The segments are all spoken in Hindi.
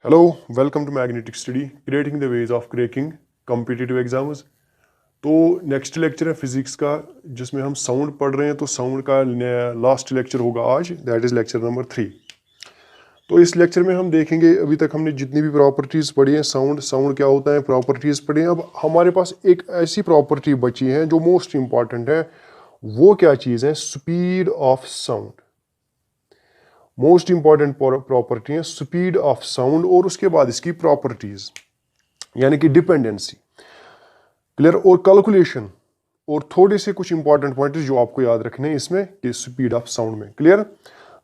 Hello, welcome to magnetic study creating the ways of cracking competitive exams. तो नेक्स्ट लेक्चर है फिजिक्स का जिसमें हम साउंड पढ़ रहे हैं। तो साउंड का लास्ट लेक्चर होगा आज, दैट इज़ लेक्चर नंबर 3। तो इस लेक्चर में हम देखेंगे, अभी तक हमने जितनी भी प्रॉपर्टीज़ पढ़ी हैं, साउंड क्या होता है, प्रॉपर्टीज़ पढ़ी हैं। अब हमारे पास एक ऐसी प्रॉपर्टी बची है जो मोस्ट इंपॉर्टेंट है। वो क्या चीज़ है? Speed of sound. Most important property है स्पीड ऑफ साउंड, और उसके बाद इसकी प्रॉपर्टीज यानी कि डिपेंडेंसी, क्लियर, और कैलकुलेशन, और थोड़े से कुछ इंपॉर्टेंट पॉइंट्स जो आपको याद रखने हैं इसमें कि स्पीड ऑफ साउंड में, क्लियर।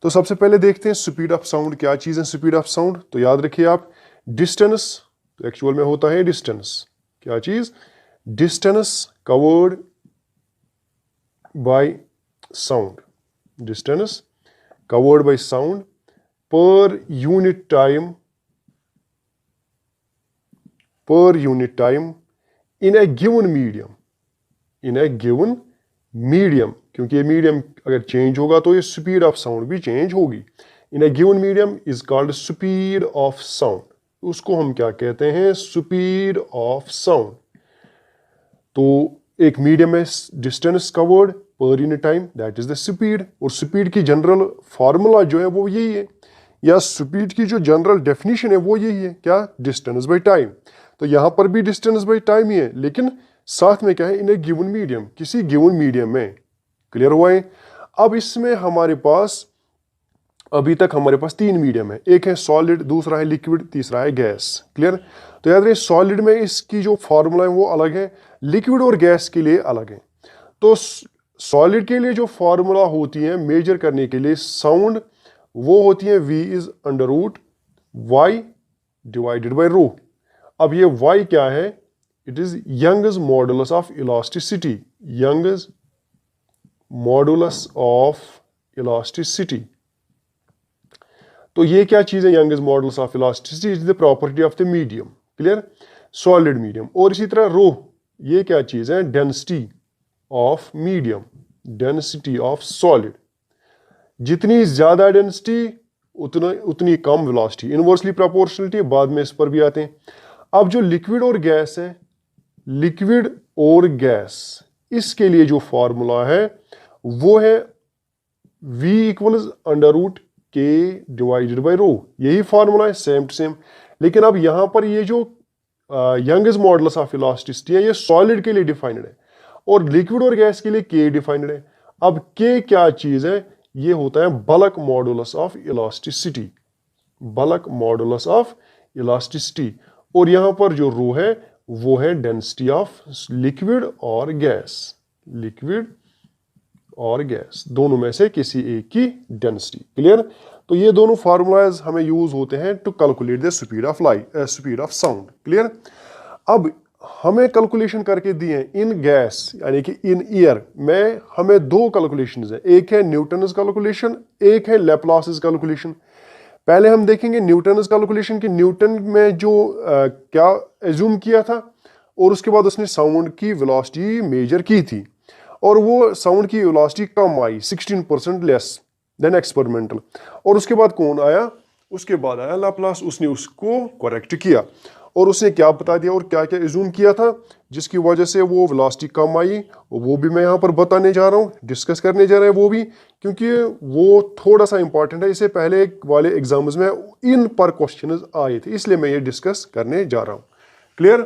तो सबसे पहले देखते हैं स्पीड ऑफ साउंड क्या चीज़ है। स्पीड ऑफ साउंड तो याद रखिए आप, डिस्टेंस, तो एक्चुअल में होता है डिस्टेंस, क्या चीज़? Distance covered by sound, distance covered by sound per unit time in a given medium, क्योंकि ये मीडियम अगर चेंज होगा तो ये स्पीड ऑफ साउंड भी चेंज होगी। In a given medium is called speed of sound. उसको हम क्या कहते हैं? Speed of sound. तो एक मीडियम है, distance covered per unit time, that is the speed. और स्पीड की जनरल फार्मूला जो है वो यही है, या स्पीड की जो जनरल डेफिनेशन है वो यही है, क्या? Distance by time. तो यहां पर भी डिस्टेंस बाय टाइम ही है, लेकिन साथ में क्या है? इन ए गिवन मीडियम, किसी गिवन मीडियम में, क्लियर हुआ है। अब इसमें हमारे पास अभी तक हमारे पास 3 मीडियम है, एक है सॉलिड, दूसरा है लिक्विड, तीसरा है गैस, क्लियर। तो याद रहे, सॉलिड में इसकी जो फार्मूला है वो अलग है, लिक्विड और गैस के लिए अलग है। तो सॉलिड के लिए जो फार्मूला होती है मेजर करने के लिए साउंड, वो होती है V is under root Y divided by rho. अब ये y क्या है? It is Young's modulus of elasticity, Young's modulus of elasticity. तो ये क्या चीज है? Young's modulus of elasticity is the property of the medium, clear, solid medium. और इसी तरह रो, ये क्या चीज है? Density of medium, density of solid. जितनी ज्यादा डेंसिटी उतनी कम वेलोसिटी, इनवर्सली प्रोपोर्शनलिटी, बाद में इस पर भी आते हैं। अब जो लिक्विड और गैस है, लिक्विड और गैस, इसके लिए जो फॉर्मूला है वो है V equals under root K divided by rho. यही फॉर्मूला है, सेम टू सेम। लेकिन अब यहां पर ये जो यंगस मॉडुलस ऑफ इलास्टिसिटी है, ये सॉलिड के लिए डिफाइंड है, और लिक्विड और गैस के लिए K डिफाइंड है। अब K क्या चीज है? ये होता है bulk modulus of elasticity, bulk modulus of elasticity. और यहां पर जो रो है वो है डेंसिटी ऑफ लिक्विड और गैस, लिक्विड और गैस दोनों में से किसी एक की डेंसिटी, क्लियर। तो ये दोनों फार्मूलाज हमें यूज होते हैं to calculate the speed of light, speed of sound, clear. अब हमें कैलकुलेशन करके दिए हैं इन गैस यानी कि इन एयर में, हमें 2 कैलकुलेशंस है, एक है न्यूटन्स कैलकुलेशन, एक है लैप्लास कैलकुलेशन। पहले हम देखेंगे न्यूटन्स कैलकुलेशन कि न्यूटन में जो क्या एज्यूम किया था, और उसके बाद उसने साउंड की वेलोसिटी मेजर की थी, और वो साउंड की वेलोसिटी कम आई, 16% लेस देन एक्सपेरिमेंटल। और उसके बाद कौन आया? उसके बाद आया लैप्लास, उसने उसको करेक्ट किया, और उसने क्या बता दिया और क्या क्या एज्यूम किया था जिसकी वजह से वो वेलोसिटी कम आई, वो भी मैं यहाँ पर बताने जा रहा हूँ, डिस्कस करने जा रहे हैं वो भी, क्योंकि वो थोड़ा सा इंपॉर्टेंट है। इससे पहले वाले एग्जाम्स में इन पर क्वेश्चन आए थे, इसलिए मैं ये डिस्कस करने जा रहा हूँ, क्लियर।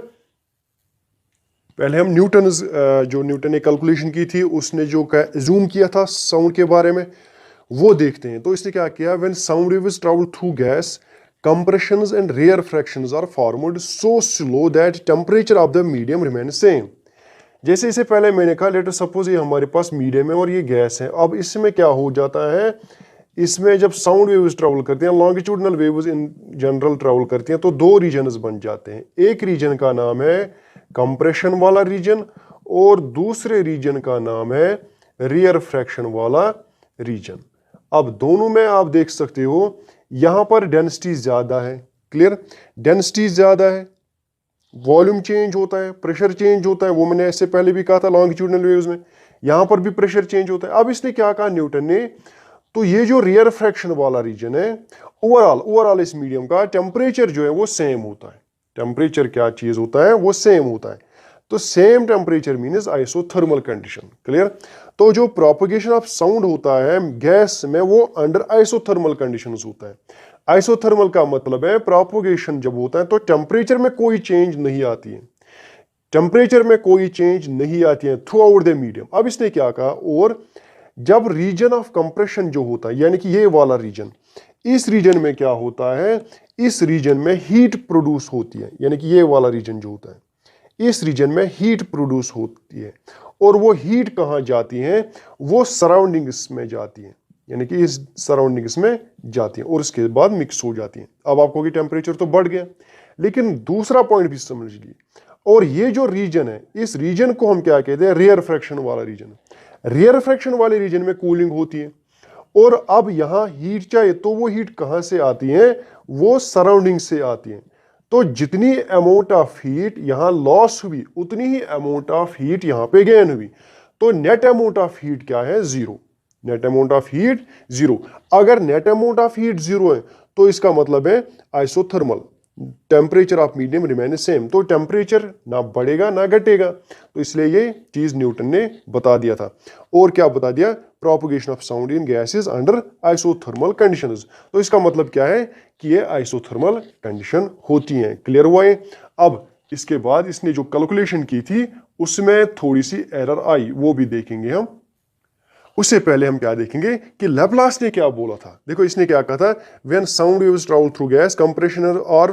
पहले हम जो न्यूटन ने कैलकुलेशन की थी, उसने जो एज्यूम किया था साउंड के बारे में, वो देखते हैं। तो इसने क्या किया? When sound waves travel through gas, compressions and rarefactions are formed so slow that temperature of the medium remains same। जैसे इसे पहले मैंने कहा, लेट अस सपोज ये हमारे पास मीडियम है और ये गैस है। अब इसमें क्या हो जाता है? इसमें जब साउंड वेव्स ट्रैवल करती हैं, longitudinal waves in general travel करती हैं, तो 2 रीजन्स बन जाते हैं। एक रीजन का नाम है कंप्रेशन वाला रीजन, और दूसरे रीजन का नाम है रेयरफ्रैक्शन वाला रीजन। अब दोनों में आप देख सकते हो यहां पर डेंसिटी ज्यादा है, क्लियर, डेंसिटी ज्यादा है, वॉल्यूम चेंज होता है, प्रेशर चेंज होता है, वो मैंने इससे पहले भी कहा था लॉन्गिट्यूडनल वेव्स में। यहां पर भी प्रेशर चेंज होता है। अब इसने क्या कहा न्यूटन ने? तो ये जो रेयरफेक्शन वाला रीजन है, ओवरऑल इस मीडियम का टेम्परेचर जो है वो सेम होता है। टेम्परेचर क्या चीज होता है, वो सेम होता है। तो same temperature means isothermal condition. Clear. तो जो प्रोपगेशन ऑफ साउंड होता है गैस में, वो अंडर आइसोथर्मल कंडीशंस होता है। आइसोथर्मल का मतलब है प्रोपगेशन जब होता है तो टेम्परेचर में कोई चेंज नहीं आती है, टेम्परेचर में कोई चेंज नहीं आती है थ्रू आउट द मीडियम। अब इसने क्या कहा, और जब रीजन ऑफ कंप्रेशन जो होता है, यानी कि ये वाला रीजन, इस रीजन में क्या होता है, इस रीजन में हीट प्रोड्यूस होती है, यानी कि ये वाला रीजन जो होता है, इस रीजन में हीट प्रोड्यूस होती है। और वो हीट कहाँ जाती है, वो सराउंडिंग्स में जाती है, यानी कि इस सराउंडिंग्स में जाती है और उसके बाद मिक्स हो जाती है। अब आपको कि टेम्परेचर तो बढ़ गया, लेकिन दूसरा पॉइंट भी समझ लीजिए। और ये जो रीजन है, इस रीजन को हम क्या कहते हैं, रेयरफेक्शन वाला रीजन। रेयरफेक्शन वाले रीजन में कूलिंग होती है, और अब यहां हीट चाहिए तो वो हीट कहां से आती है, वो सराउंडिंग से आती है। तो जितनी अमाउंट ऑफ हीट यहां लॉस हुई, उतनी ही अमाउंट ऑफ हीट यहां पे गेन हुई। तो नेट अमाउंट ऑफ हीट क्या है, zero. Net amount of heat zero. अगर net amount of heat zero है तो इसका मतलब है isothermal, temperature of medium remain same. तो टेम्परेचर ना बढ़ेगा ना घटेगा। तो इसलिए ये चीज न्यूटन ने बता दिया था। और क्या बता दिया, propagation of sound in gases under isothermal conditions. तो इसका मतलब क्या है कि ये आइसोथर्मल कंडीशन होती हैं। क्लियर हुआ है। अब इसके बाद इसने जो कैलकुलेशन की थी उसमें थोड़ी सी एरर आई, वो भी देखेंगे हम। उससे पहले हम क्या देखेंगे कि लैपलास ने क्या बोला था। देखो इसने क्या कहा था, when sound waves travel through gas compression और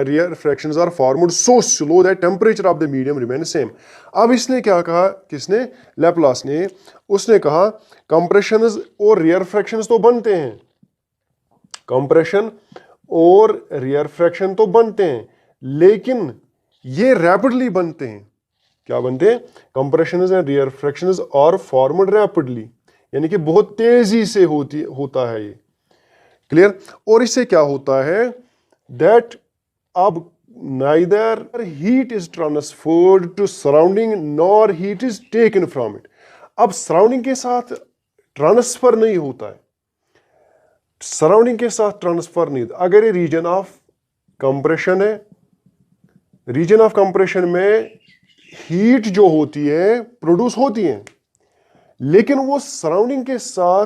rarefactions are formed so slow that temperature of the medium remain same. अब इसने क्या कहा, किसने, लैपलास ने। उसने कहा कंप्रेशंस और रेयरफेक्शंस तो बनते हैं, कंप्रेशन और रेयरफेक्शन तो बनते हैं, लेकिन ये रैपिडली बनते हैं। क्या बनते हैं, compressions and rarefactions are formed rapidly, यानी कि बहुत तेजी से होता है ये। क्लियर। और इससे क्या होता है, दैट अब neither heat is transferred to surrounding nor heat is taken from it. अब सराउंडिंग के साथ ट्रांसफर नहीं होता है, सराउंडिंग के साथ ट्रांसफर नहीं होता। अगर ये रीजन ऑफ कंप्रेशन है, रीजन ऑफ कंप्रेशन में हीट जो होती है प्रोड्यूस होती है, लेकिन वो सराउंडिंग के साथ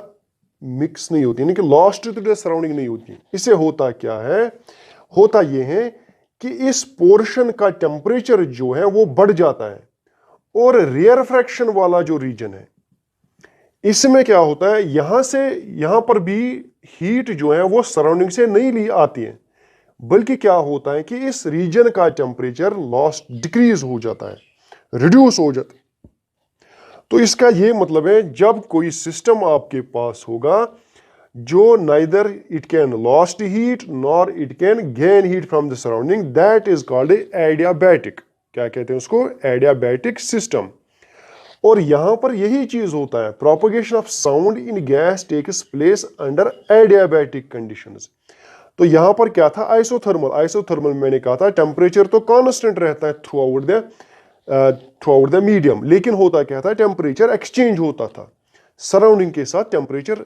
मिक्स नहीं होती, यानी कि लॉस्ट टू द सराउंडिंग नहीं होती। इससे होता क्या है, होता ये है कि इस पोर्शन का टेम्परेचर जो है वो बढ़ जाता है। और रेयरफेक्शन वाला जो रीजन है, इसमें क्या होता है, यहां से यहां पर भी हीट जो है वो सराउंडिंग से नहीं ली आती है, बल्कि क्या होता है कि इस रीजन का टेम्परेचर लॉस डिक्रीज हो जाता है, रिड्यूस हो जाता है। तो इसका ये मतलब है, जब कोई सिस्टम आपके पास होगा जो neither it can lost heat nor it can gain heat from the surrounding, that is called adiabatic. क्या कहते हैं उसको, एडियाबैटिक सिस्टम। और यहां पर यही चीज होता है, propagation of sound in gas takes place under adiabatic conditions. तो यहां पर क्या था, आइसोथर्मल। आइसोथर्मल मैंने कहा था टेम्परेचर तो कांस्टेंट रहता है थ्रू आउट द मीडियम, लेकिन होता क्या था, टेम्परेचर एक्सचेंज होता था, सराउंडिंग के साथ टेम्परेचर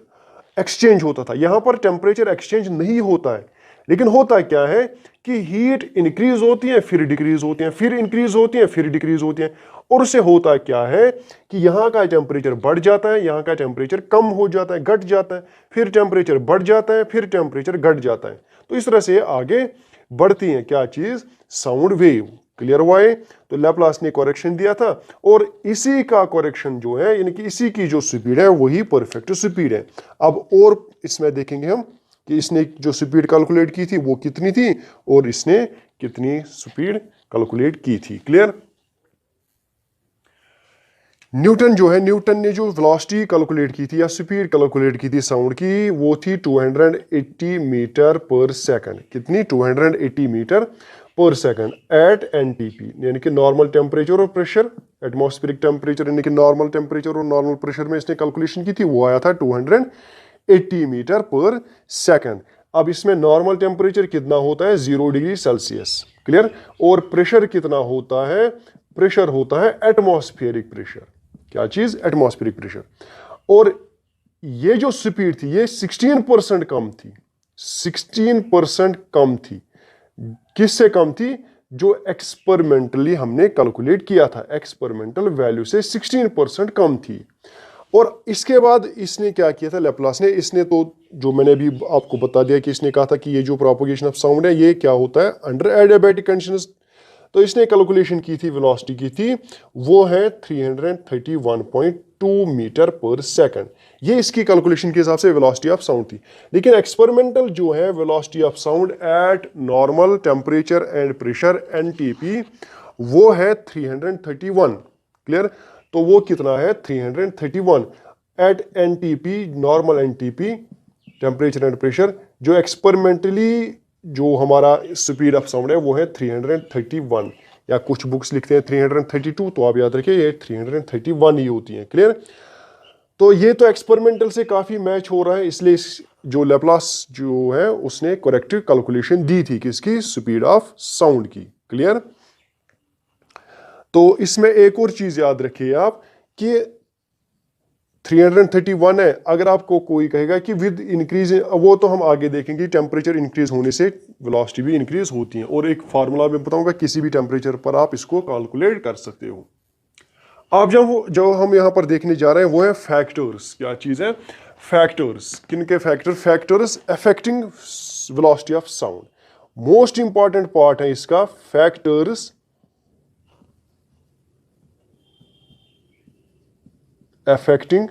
एक्सचेंज होता था। यहां पर टेम्परेचर एक्सचेंज नहीं होता है, लेकिन होता क्या है कि हीट इंक्रीज होती है फिर डिक्रीज होती है, फिर इंक्रीज होती है फिर डिक्रीज होती है। और उससे होता क्या है कि यहाँ का टेम्परेचर बढ़ जाता है, यहाँ का टेम्परेचर कम हो जाता है, घट जाता है, फिर टेम्परेचर बढ़ जाता है, फिर टेम्परेचर घट जाता है। तो इस तरह से आगे बढ़ती है क्या चीज, साउंड वेव। क्लियर हुआ है। तो लैपलास ने करेक्शन दिया था, और इसी का करेक्शन जो है, यानी कि इसी की जो स्पीड है वही परफेक्ट स्पीड है। अब और इसमें देखेंगे हम कि इसने जो स्पीड कैलकुलेट की थी वो कितनी थी, और इसने कितनी स्पीड कैलकुलेट की थी। क्लियर। न्यूटन जो है, न्यूटन ने जो वेलोसिटी कैलकुलेट की थी या स्पीड कैलकुलेट की थी साउंड की, वो थी 280 मीटर पर सेकंड। कितनी, 280 मीटर पर सेकंड एट एनटीपी, यानी कि नॉर्मल टेम्परेचर और प्रेशर, एटमॉस्फेरिक टेम्परेचर यानी कि नॉर्मल टेम्परेचर और नॉर्मल प्रेशर में इसने कैलकुलेशन की थी, वो आया था 280 मीटर पर सेकंड। अब इसमें नॉर्मल टेम्परेचर कितना होता है, 0 डिग्री सेल्सियस। क्लियर। और प्रेशर कितना होता है, प्रेशर होता है एटमॉस्फेरिक प्रेशर। क्या चीज, एटमॉस्फेरिक प्रेशर। और ये जो स्पीड थी ये 16% कम थी, 16% कम थी। किससे कम थी? जो एक्सपेरिमेंटली हमने कैलकुलेट किया था, एक्सपेरिमेंटल वैल्यू से 16% कम थी। और इसके बाद इसने क्या किया था लैप्लास ने, इसने तो जो मैंने अभी आपको बता दिया कि इसने कहा था कि ये जो प्रोपगेशन ऑफ साउंड है ये क्या होता है अंडर एडियाबैटिक कंडीशंस। तो इसने कैलकुलेशन की थी, वेलोसिटी की थी, वो है 331.2 मीटर पर सेकंड। ये इसकी कैलकुलेशन के हिसाब से वेलोसिटी ऑफ साउंड थी। लेकिन एक्सपेरिमेंटल जो है velocity of sound eight normal temperature and pressure NTP वो है 331। क्लियर? तो वो कितना है 331 at NTP, normal NTP, temperature and pressure. जो एक्सपेरिमेंटली जो हमारा स्पीड ऑफ साउंड है वो है 331, या कुछ बुक्स लिखते हैं 332, तो आप याद रखिए ये 331 ही होती है। क्लियर? तो ये तो एक्सपेरिमेंटल से काफी मैच हो रहा है, इसलिए जो लैप्लास जो है उसने करेक्ट कैलकुलेशन दी थी किसकी? स्पीड ऑफ साउंड की। क्लियर? तो इसमें एक और चीज याद रखिए आप कि 331 है, अगर आपको कोई कहेगा कि विद इंक्रीज, वो तो हम आगे देखेंगे, टेम्परेचर इंक्रीज होने से वेलोसिटी भी इंक्रीज होती है, और एक फार्मूला मैं बताऊंगा किसी भी टेम्परेचर पर आप इसको कैलकुलेट कर सकते हो। अब जो हम यहां पर देखने जा रहे हैं वो है फैक्टर्स। क्या चीज है? फैक्टर्स। किन के factor? Factors affecting velocity of sound. Most important part है इसका factors affecting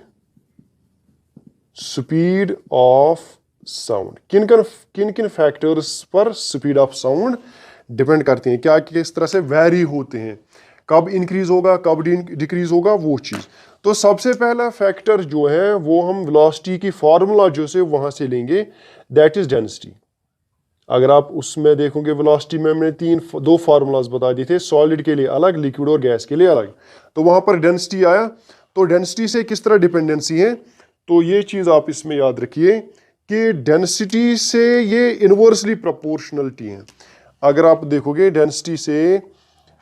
speed of sound. किन किन फैक्टर्स पर स्पीड ऑफ साउंड डिपेंड करते हैं, क्या किस तरह से वैरी होते हैं, कब इंक्रीज होगा कब डिक्रीज होगा, वो चीज। तो सबसे पहला फैक्टर जो है वो हम वेलोसिटी की फॉर्मूला जो से वहां से लेंगे, दैट इज डेंसिटी। अगर आप उसमें देखोगे वेलोसिटी में हमने दो फार्मूलाज बता दिए थे, सॉलिड के लिए अलग, लिक्विड और गैस के लिए अलग। तो वहां पर डेंसिटी आया, तो डेंसिटी से किस तरह डिपेंडेंसी है, तो ये चीज आप इसमें याद रखिए कि डेंसिटी से ये इनवर्सली प्रोपोर्शनलिटी है। अगर आप देखोगे डेंसिटी से,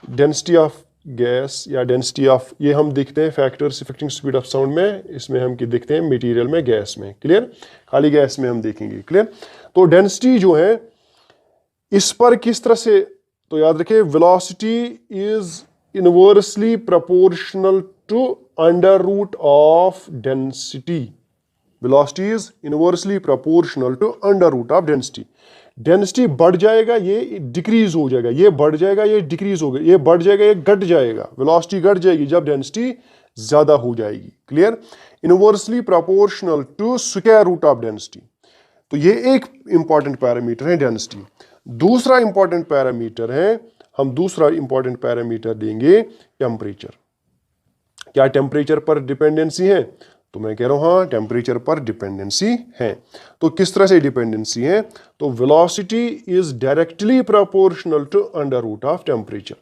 डेंसिटी ऑफ गैस या डेंसिटी ऑफ, ये हम देखते हैं factors affecting speed of sound में, इसमें हम देखते हैं मटेरियल में, गैस में। क्लियर? खाली गैस में हम देखेंगे। क्लियर? तो डेंसिटी जो है इस पर किस तरह से, तो याद रखिए velocity is inversely proportional to under root of density. Velocity is inversely proportional to under root of density. Density बढ़ जाएगा ये डिक्रीज हो जाएगा, ये बढ़ जाएगा ये डिक्रीज होगा, ये बढ़ जाएगा ये घट जाएगा। वेलोसिटी घट जाएगी जब डेंसिटी ज्यादा हो जाएगी। Clear? Inversely proportional to square root of density. तो ये एक इंपॉर्टेंट पैरामीटर है डेंसिटी। दूसरा इंपॉर्टेंट पैरामीटर है, हम दूसरा इंपॉर्टेंट पैरामीटर देंगे टेम्परेचर। क्या टेम्परेचर पर डिपेंडेंसी है? तो मैं कह रहा हूं हाँ, टेम्परेचर पर डिपेंडेंसी है। तो किस तरह से डिपेंडेंसी है? तो velocity is directly proportional to under root of temperature.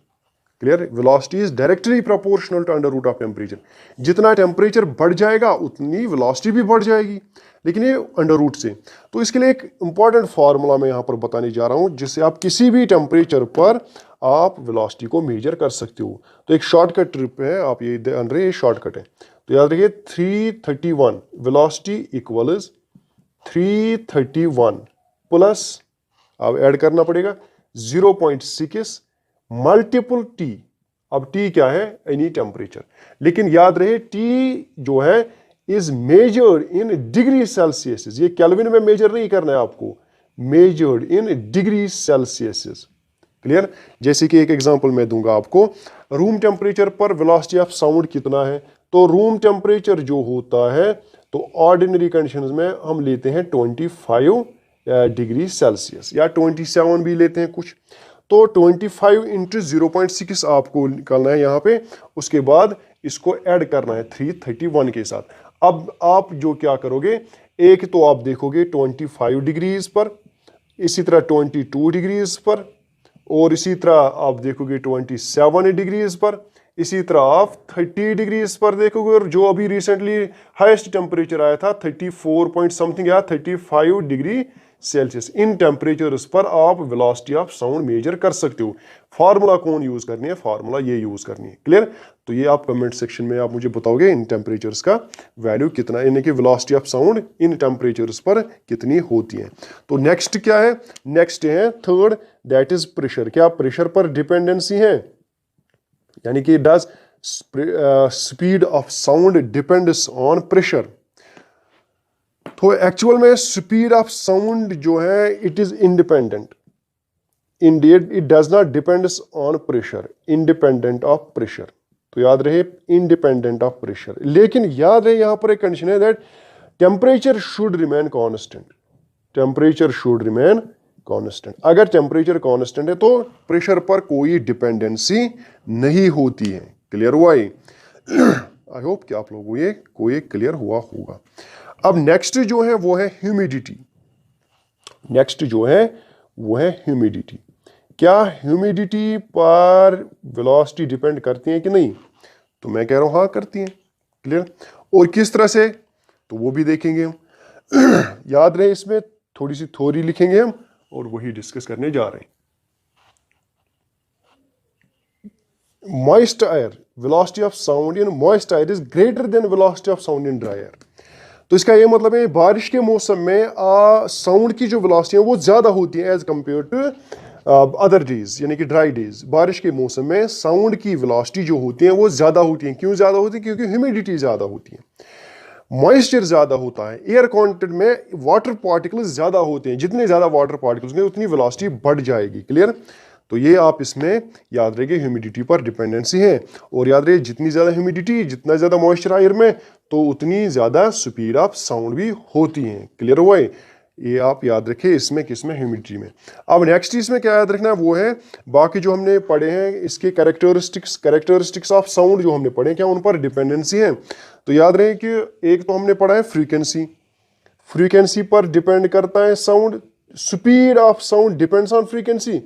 Clear? Velocity is directly proportional to under root of temperature. जितना टेम्परेचर बढ़ जाएगा उतनी वेलोसिटी भी बढ़ जाएगी, लेकिन ये अंडर रूट से। तो इसके लिए एक इंपॉर्टेंट फार्मूला मैं यहां पर बताने जा रहा हूं, जिससे आप किसी भी टेम्परेचर पर आप वेलोसिटी को मेजर कर सकते हो। तो एक शॉर्टकट ट्रिप है, आप ये ध्यान रहे, शॉर्टकट है। तो याद रखिए 331 वेलोसिटी इक्वल्स 331 प्लस, अब ऐड करना पड़ेगा 0.6 मल्टीपल टी। अब टी क्या है? Any temperature. लेकिन याद रहे टी जो है is measured in degree Celsius. ये केल्विन में मेजर नहीं करना है आपको, measured in degree Celsius. Clear? जैसे कि एक एग्जांपल मैं दूंगा आपको, रूम टेम्परेचर पर वेलोसिटी ऑफ साउंड कितना है? तो रूम टेम्परेचर जो होता है, तो ऑर्डिनरी कंडीशंस में हम लेते हैं 25 डिग्री सेल्सियस, या 27 भी लेते हैं कुछ। तो 25 इंटू 0.6 आपको निकालना है यहाँ पे, उसके बाद इसको ऐड करना है 331 के साथ। अब आप जो क्या करोगे, एक तो आप देखोगे 25 डिग्रीज पर, इसी तरह 22 डिग्रीज पर, और इसी तरह आप देखोगे 27 डिग्रीज पर, इसी तरह आप 30 डिग्रीज पर देखोगे, और जो अभी रिसेंटली हाईएस्ट टेम्परेचर आया था 34 पॉइंट समथिंग या 35 डिग्री सेल्सियस। इन टेम्परेचर्स पर आप वेलोसिटी ऑफ साउंड मेजर कर सकते हो। फार्मूला कौन यूज करनी है? फार्मूला ये यूज करनी है। क्लियर? तो ये आप कमेंट सेक्शन में आप मुझे बताओगे इन टेम्परेचर्स का वैल्यू कितना, यानी कि velocity of sound in temperatures पर कितनी होती है। तो नेक्स्ट क्या है? नेक्स्ट है थर्ड, दैट इज प्रेशर। क्या प्रेशर पर डिपेंडेंसी है? यानी कि does speed of sound depends on pressure. तो एक्चुअल में स्पीड ऑफ साउंड जो है it is independent, indeed it does not depends on pressure, independent of pressure. तो याद रहे इंडिपेंडेंट ऑफ प्रेशर। लेकिन याद रहे यहां पर एक कंडीशन है that temperature should remain constant, temperature should remain constant. अगर टेम्परेचर कांस्टेंट है तो प्रेशर पर कोई डिपेंडेंसी नहीं होती है। क्लियर हुआ? आई होप कि आप लोगों को ये क्लियर हुआ होगा। अब नेक्स्ट जो है वो है ह्यूमिडिटी। नेक्स्ट जो है वो है ह्यूमिडिटी। क्या ह्यूमिडिटी पर वेलोसिटी डिपेंड करती है कि नहीं? तो मैं कह रहा हूं हाँ करती है। क्लियर? और किस तरह से, तो वो भी देखेंगे हम। याद रहे इसमें थोड़ी सी थ्योरी लिखेंगे हम और वही डिस्कस करने जा रहे हैं। Moist air, velocity of sound in moist air is greater than velocity of sound in dry air। तो इसका ये मतलब है बारिश के मौसम में साउंड की जो वेलोसिटी है वो ज्यादा होती है as compare to other days, यानी कि ड्राई डेज। बारिश के मौसम में साउंड की वेलोसिटी जो होती है वो ज्यादा होती है। क्यों ज्यादा होती है? क्योंकि ह्यूमिडिटी ज्यादा होती है, मॉइस्चर ज्यादा होता है, एयर कंटेंट में वाटर पार्टिकल्स ज्यादा होते हैं। जितने ज्यादा वाटर पार्टिकल्स होंगे उतनी वेलोसिटी बढ़ जाएगी। क्लियर? तो ये आप इसमें याद रखिए ह्यूमिडिटी पर डिपेंडेंसी है। और याद रखिए जितनी ज़्यादा ह्यूमिडिटी, जितना ज़्यादा मॉइस्चर एयर में, तो उतनी ज़्यादा स्पीड ऑफ साउंड भी होती है। क्लियर हुआ? ये आप याद रखिए इसमें, किसमें? ह्यूमिडिटी में। अब नेक्स्ट इसमें क्या याद रखना है वो है बाकी जो हमने पढ़े हैं इसके कैरेक्टरिस्टिक्स ऑफ साउंड जो हमने पढ़े, क्या उन पर डिपेंडेंसी है? तो याद रहे कि एक तो हमने पढ़ा है फ्रीक्वेंसी, फ्रीक्वेंसी पर डिपेंड करता है sound. Speed of sound depends on frequency.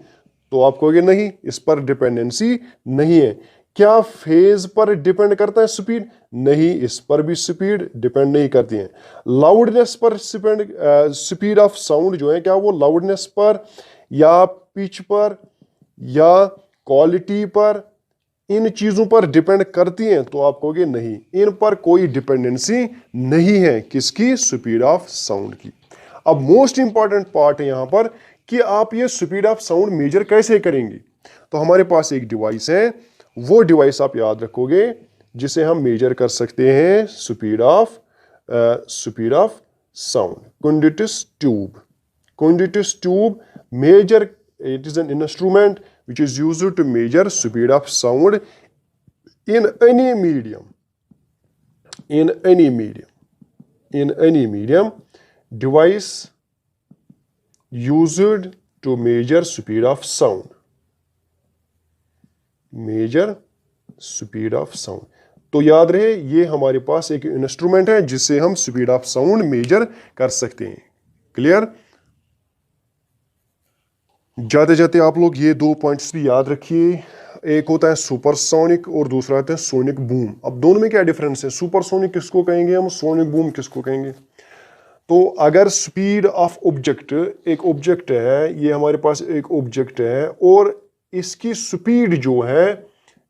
तो आप कहोगे नहीं, इस पर डिपेंडेंसी नहीं है। क्या फेज पर डिपेंड करता है स्पीड? नहीं, इस पर भी स्पीड डिपेंड नहीं करती है। लाउडनेस पर स्पीड ऑफ साउंड जो है, क्या वो लाउडनेस पर या पिच पर या क्वालिटी पर, इन चीजों पर डिपेंड करती हैं? तो आप कहोगे नहीं, इन पर कोई डिपेंडेंसी नहीं है। किसकी? स्पीड ऑफ साउंड की। अब मोस्ट इंपॉर्टेंट पार्ट है यहां पर कि आप ये स्पीड ऑफ साउंड मेजर कैसे करेंगे। तो हमारे पास एक डिवाइस है, वो डिवाइस आप याद रखोगे जिसे हम मेजर कर सकते हैं speed of sound. Kundt's tube. Kundt's tube measure, it is an instrument which is used to measure speed of sound in any medium, device used to measure speed of sound, तो याद रहे ये हमारे पास एक इंस्ट्रूमेंट है जिससे हम स्पीड ऑफ साउंड मेजर कर सकते हैं। क्लियर? जाते जाते आप लोग ये दो पॉइंट्स भी याद रखिए, एक होता है सुपरसोनिक और दूसरा होता है सोनिक बूम। अब दोनों में क्या डिफरेंस है? सुपरसोनिक किसको कहेंगे हम, सोनिक बूम किसको कहेंगे? तो अगर स्पीड ऑफ ऑब्जेक्ट, एक ऑब्जेक्ट है, ये हमारे पास एक ऑब्जेक्ट है और इसकी स्पीड जो है,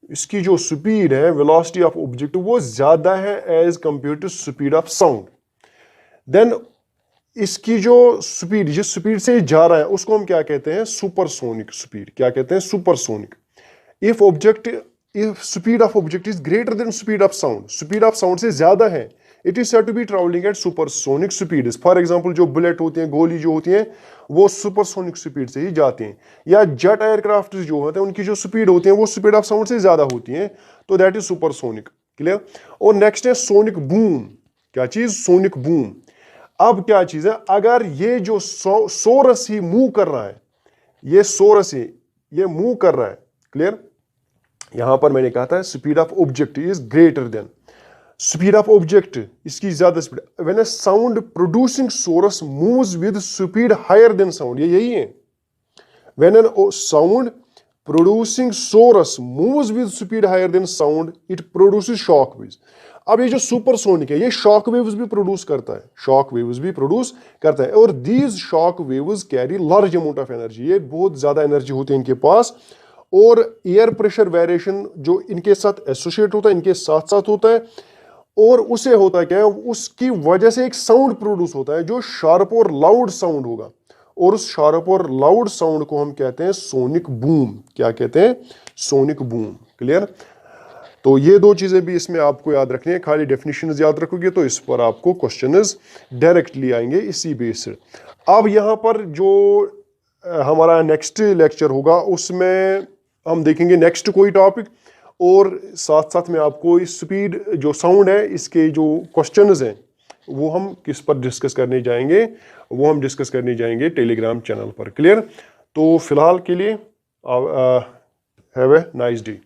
इसकी जो स्पीड है, वेलोसिटी ऑफ ऑब्जेक्ट वो ज्यादा है as compare to speed of sound, then इसकी जो स्पीड, जिस स्पीड से जा रहा है उसको हम क्या कहते हैं? Supersonic speed. क्या कहते हैं? Supersonic. If speed of object is greater than speed of sound, speed of sound से ज्यादा है, it is said to be travelling at supersonic speed. For example जो बुलेट होती हैं, गोली जो होती है, वो सुपरसोनिक स्पीड से ही जाती हैं। या जेट एयरक्राफ्ट जो होते हैं उनकी जो स्पीड होती है वो स्पीड ऑफ साउंड से ज्यादा होती है, तो दैट इज सुपरसोनिक। क्लियर? और नेक्स्ट है सोनिक बूम। क्या चीज? Sonic boom. अब क्या चीज है? अगर ये जो सोरस ही मूव कर रहा है, ये सोरस ही ये मूव कर रहा है। क्लियर? यहां पर मैंने कहा था speed of object is greater than speed of object, इसकी ज्यादा स्पीड। When a sound producing source moves with speed higher than sound, ये यही है। When an sound producing source moves with speed higher than sound, it produces shock waves. अब ये जो सुपरसोनिक है ये शॉक वेव्स भी प्रोड्यूस करता है, शॉक वेव्स भी प्रोड्यूस करता है, और these shock waves carry large amount of energy, ये बहुत ज्यादा एनर्जी होती है इनके पास। और एयर प्रेशर वेरिएशन जो इनके साथ एसोसिएट होता है, इनके साथ साथ होता है, और उसे होता है क्या है, उसकी वजह से एक साउंड प्रोड्यूस होता है जो शार्प और लाउड साउंड होगा, और उस शार्प और लाउड साउंड को हम कहते हैं सोनिक बूम। क्या कहते हैं? Sonic boom. क्लियर? तो ये दो चीजें भी इसमें आपको याद रखनी है, खाली डेफिनेशन याद रखोगे तो इस पर आपको क्वेश्चंस डायरेक्टली आएंगे इसी बेस से। अब यहाँ पर जो हमारा नेक्स्ट लेक्चर होगा उसमें हम देखेंगे नेक्स्ट कोई टॉपिक, और साथ साथ में आपको इस स्पीड जो साउंड है इसके जो क्वेश्चंस हैं वो हम किस पर डिस्कस करने जाएंगे, वो हम डिस्कस करने जाएंगे टेलीग्राम चैनल पर। क्लियर? तो फिलहाल के लिए हैव ए नाइस डे।